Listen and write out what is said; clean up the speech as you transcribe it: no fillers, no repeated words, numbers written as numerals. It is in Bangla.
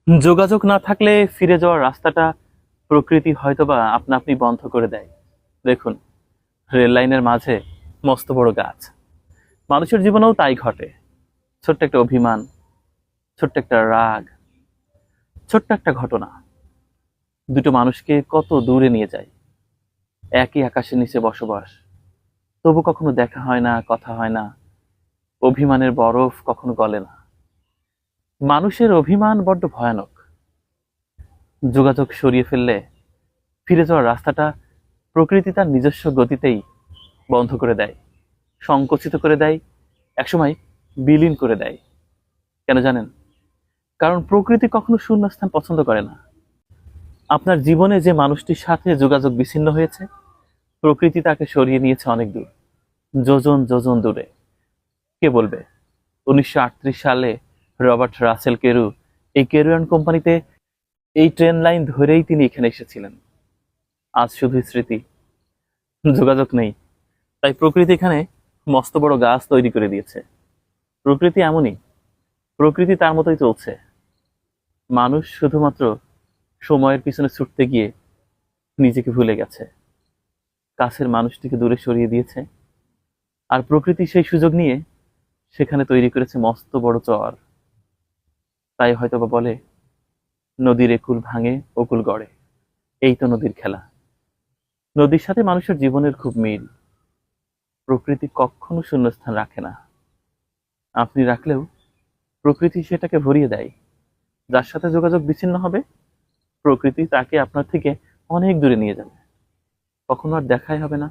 যোগাযোগ না থাকলে ফিরে যাওয়ার রাস্তাটা প্রকৃতি হয়তোবা আপনা আপনি বন্ধ করে দেয়। দেখুন, রেল লাইনের মাঝে মস্ত বড় গাছ। মানুষের জীবনেও তাই ঘটে। ছোট্ট একটা অভিমান, ছোট্ট একটা রাগ, ছোট্ট একটা ঘটনা দুটো মানুষকে কত দূরে নিয়ে যায়। একই আকাশের নিচে বসবাস, তবু কখনো দেখা হয় না, কথা হয় না। অভিমানের বরফ কখনো গলে না। মানুষের অভিমান বড্ড ভয়ানক। যোগাযোগ সরিয়ে ফেললে ফিরে যাওয়ার রাস্তাটা প্রকৃতি তার নিজস্ব গতিতেই বন্ধ করে দেয়, সংকুচিত করে দেয়, একসময় বিলীন করে দেয়। কেন জানেন? কারণ প্রকৃতি কখনো শূন্যস্থান পছন্দ করে না। আপনার জীবনে যে মানুষটির সাথে যোগাযোগ বিচ্ছিন্ন হয়েছে, প্রকৃতি তাকে সরিয়ে নিয়েছে অনেক দূর, যোজন যোজন দূরে। কে বলবে 1938 সালে রবার্ট রাসেল কেরু এই কেরুয়ান কোম্পানিতে এই ট্রেন লাইন ধরেই তিনি এখানে এসেছিলেন। আজ শুধু স্মৃতি, যোগাযোগ নেই। তাই প্রকৃতি এখানে মস্ত বড় গাছ তৈরি করে দিয়েছে। প্রকৃতি এমনই, প্রকৃতি তার মতোই চলছে। মানুষ শুধুমাত্র সময়ের পিছনে ছুটতে গিয়ে নিজেকে ভুলে গেছে, কাছের মানুষটিকে দূরে সরিয়ে দিয়েছে। আর প্রকৃতি সেই সুযোগ নিয়ে সেখানে তৈরি করেছে মস্ত বড় চর। তাই হয়তোবা বলে, নদীর একুল ভাঙে ওকুল গড়ে। এই তো নদীর খেলা। নদীর সাথে মানুষের জীবনের খুব মিল। প্রকৃতি কখনো শূন্যস্থান রাখে না। আপনি রাখলেও প্রকৃতি সেটাকে ভরিয়ে দেয়। যার সাথে যোগাযোগ বিচ্ছিন্ন হবে, প্রকৃতি তাকে আপনার থেকে অনেক দূরে নিয়ে যাবে। কখনো আর দেখাই হবে না।